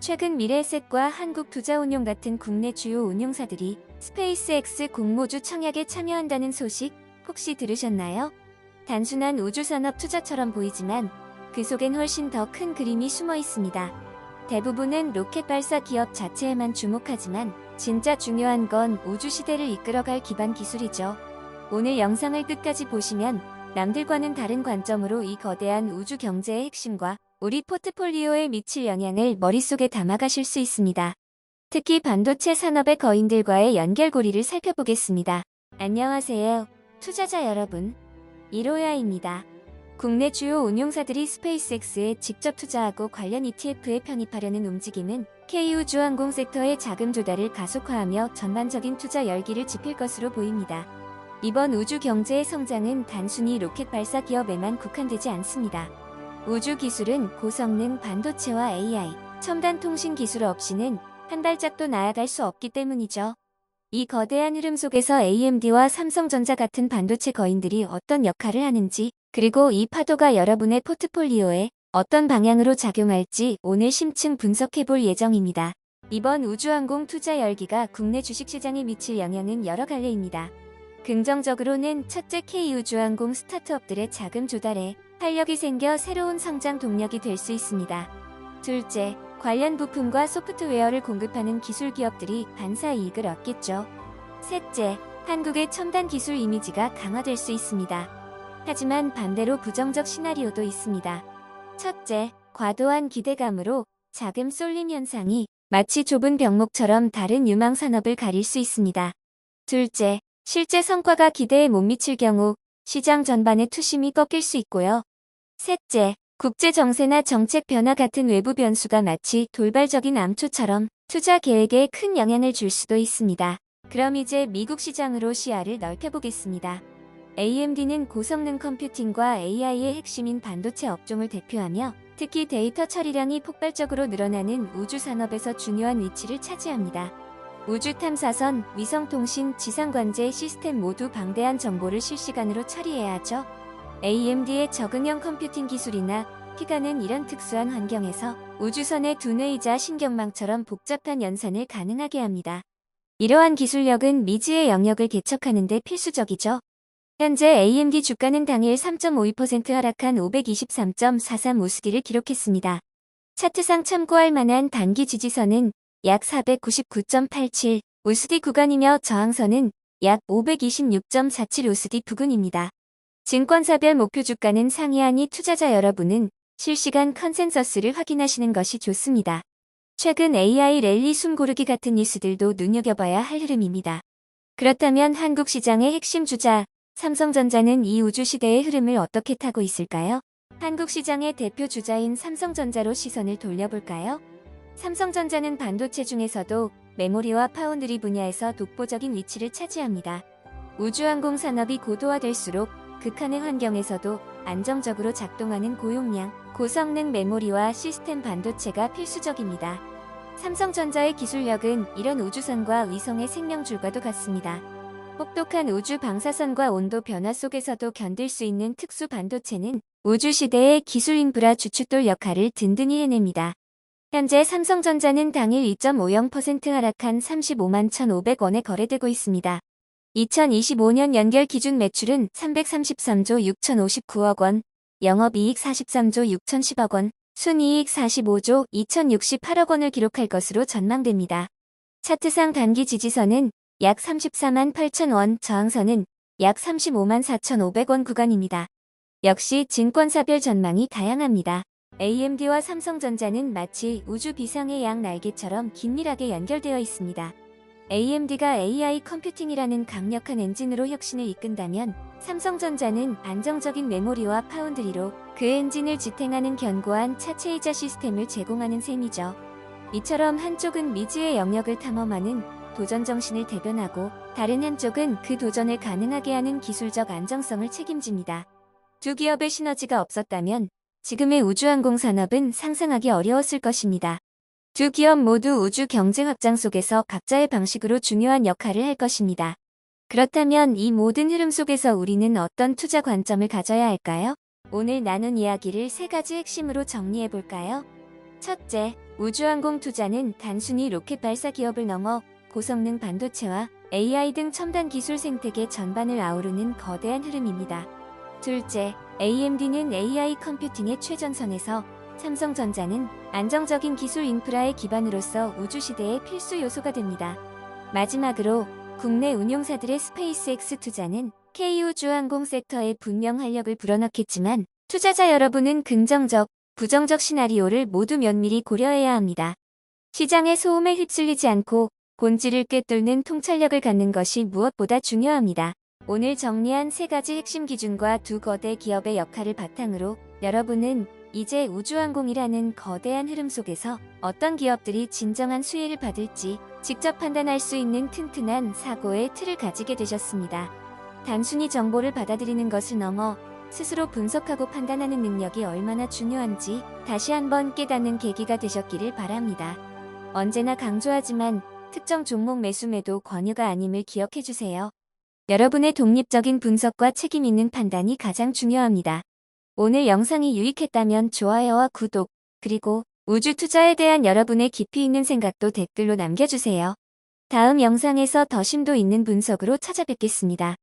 최근 미래에셋과 한국투자운용 같은 국내 주요 운용사들이 스페이스X 공모주 청약에 참여한다는 소식 혹시 들으셨나요? 단순한 우주산업 투자처럼 보이지만 그 속엔 훨씬 더 큰 그림이 숨어 있습니다. 대부분은 로켓 발사 기업 자체에만 주목하지만 진짜 중요한 건 우주시대를 이끌어갈 기반 기술이죠. 오늘 영상을 끝까지 보시면 남들과는 다른 관점으로 이 거대한 우주 경제의 핵심과 우리 포트폴리오에 미칠 영향을 머릿속에 담아가실 수 있습니다. 특히 반도체 산업의 거인들과의 연결고리를 살펴보겠습니다. 안녕하세요, 투자자 여러분. 이로야입니다. 국내 주요 운용사들이 스페이스X에 직접 투자하고 관련 ETF에 편입하려는 움직임은 K우주항공 섹터의 자금 조달을 가속화하며 전반적인 투자 열기를 지필 것으로 보입니다. 이번 우주 경제의 성장은 단순히 로켓 발사 기업에만 국한되지 않습니다. 우주 기술은 고성능 반도체와 AI, 첨단 통신 기술 없이는 한 발짝도 나아갈 수 없기 때문이죠. 이 거대한 흐름 속에서 AMD와 삼성전자 같은 반도체 거인들이 어떤 역할을 하는지, 그리고 이 파도가 여러분의 포트폴리오에 어떤 방향으로 작용할지 오늘 심층 분석해볼 예정입니다. 이번 우주항공 투자 열기가 국내 주식시장에 미칠 영향은 여러 갈래입니다. 긍정적으로는 첫째, K우주항공 스타트업들의 자금 조달에 활력이 생겨 새로운 성장 동력이 될 수 있습니다. 둘째, 관련 부품과 소프트웨어를 공급하는 기술 기업들이 반사 이익을 얻겠죠. 셋째, 한국의 첨단 기술 이미지가 강화될 수 있습니다. 하지만 반대로 부정적 시나리오도 있습니다. 첫째, 과도한 기대감으로 자금 쏠림 현상이 마치 좁은 병목처럼 다른 유망 산업을 가릴 수 있습니다. 둘째, 실제 성과가 기대에 못 미칠 경우 시장 전반의 투심이 꺾일 수 있고요. 셋째, 국제 정세나 정책 변화 같은 외부 변수가 마치 돌발적인 암초처럼 투자 계획에 큰 영향을 줄 수도 있습니다. 그럼 이제 미국 시장으로 시야를 넓혀보겠습니다. AMD는 고성능 컴퓨팅과 AI의 핵심인 반도체 업종을 대표하며 특히 데이터 처리량이 폭발적으로 늘어나는 우주 산업에서 중요한 위치를 차지합니다. 우주 탐사선, 위성통신, 지상관제 시스템 모두 방대한 정보를 실시간으로 처리해야 하죠. AMD의 적응형 컴퓨팅 기술이나 피가는 이런 특수한 환경에서 우주선의 두뇌이자 신경망처럼 복잡한 연산을 가능하게 합니다. 이러한 기술력은 미지의 영역을 개척하는 데 필수적이죠. 현재 AMD 주가는 당일 3.52% 하락한 523.43 우스디를 기록했습니다. 차트상 참고할 만한 단기 지지선은 약 499.87 우스디 구간이며 저항선은 약 526.47 우스디 부근입니다. 증권사별 목표 주가는 상이하니 투자자 여러분은 실시간 컨센서스를 확인하시는 것이 좋습니다. 최근 AI 랠리 숨고르기 같은 뉴스들도 눈여겨봐야 할 흐름입니다. 그렇다면 한국 시장의 핵심 주자 삼성전자는 이 우주시대의 흐름을 어떻게 타고 있을까요? 한국 시장의 대표 주자인 삼성전자로 시선을 돌려볼까요? 삼성전자는 반도체 중에서도 메모리와 파운드리 분야에서 독보적인 위치를 차지합니다. 우주항공 산업이 고도화될수록 극한의 환경에서도 안정적으로 작동하는 고용량, 고성능 메모리와 시스템 반도체가 필수적입니다. 삼성전자의 기술력은 이런 우주선과 위성의 생명줄과도 같습니다. 혹독한 우주 방사선과 온도 변화 속에서도 견딜 수 있는 특수 반도체는 우주시대의 기술 인프라 주춧돌 역할을 든든히 해냅니다. 현재 삼성전자는 당일 2.50% 하락한 35만 1,500원에 거래되고 있습니다. 2025년 연결 기준 매출은 333조 6,059억 원, 영업이익 43조 6,010억 원, 순이익 45조 2,068억 원을 기록할 것으로 전망됩니다. 차트상 단기 지지선은 약 34만 8천 원, 저항선은 약 35만 4,500원 구간입니다. 역시 증권사별 전망이 다양합니다. AMD와 삼성전자는 마치 우주 비상의 양 날개처럼 긴밀하게 연결되어 있습니다. AMD가 AI 컴퓨팅이라는 강력한 엔진으로 혁신을 이끈다면 삼성전자는 안정적인 메모리와 파운드리로 그 엔진을 지탱하는 견고한 차체이자 시스템을 제공하는 셈이죠. 이처럼 한쪽은 미지의 영역을 탐험하는 도전 정신을 대변하고 다른 한쪽은 그 도전을 가능하게 하는 기술적 안정성을 책임집니다. 두 기업의 시너지가 없었다면 지금의 우주항공 산업은 상상하기 어려웠을 것입니다. 두 기업 모두 우주 경쟁 확장 속에서 각자의 방식으로 중요한 역할을 할 것입니다. 그렇다면 이 모든 흐름 속에서 우리는 어떤 투자 관점을 가져야 할까요? 오늘 나눈 이야기를 세 가지 핵심으로 정리해 볼까요? 첫째, 우주항공 투자는 단순히 로켓 발사 기업을 넘어 고성능 반도체와 AI 등 첨단 기술 생태계 전반을 아우르는 거대한 흐름입니다. 둘째, AMD는 AI 컴퓨팅의 최전선에서, 삼성전자는 안정적인 기술 인프라의 기반으로서 우주시대의 필수 요소가 됩니다. 마지막으로 국내 운용사들의 스페이스X 투자는 K우주항공 섹터에 분명 활력을 불어넣겠지만 투자자 여러분은 긍정적, 부정적 시나리오를 모두 면밀히 고려해야 합니다. 시장의 소음에 휩쓸리지 않고 본질을 꿰뚫는 통찰력을 갖는 것이 무엇보다 중요합니다. 오늘 정리한 세 가지 핵심 기준과 두 거대 기업의 역할을 바탕으로 여러분은 이제 우주항공이라는 거대한 흐름 속에서 어떤 기업들이 진정한 수혜를 받을지 직접 판단할 수 있는 튼튼한 사고의 틀을 가지게 되셨습니다. 단순히 정보를 받아들이는 것을 넘어 스스로 분석하고 판단하는 능력이 얼마나 중요한지 다시 한번 깨닫는 계기가 되셨기를 바랍니다. 언제나 강조하지만 특정 종목 매수매도 권유가 아님을 기억해주세요. 여러분의 독립적인 분석과 책임 있는 판단이 가장 중요합니다. 오늘 영상이 유익했다면 좋아요와 구독, 그리고 우주 투자에 대한 여러분의 깊이 있는 생각도 댓글로 남겨주세요. 다음 영상에서 더 심도 있는 분석으로 찾아뵙겠습니다.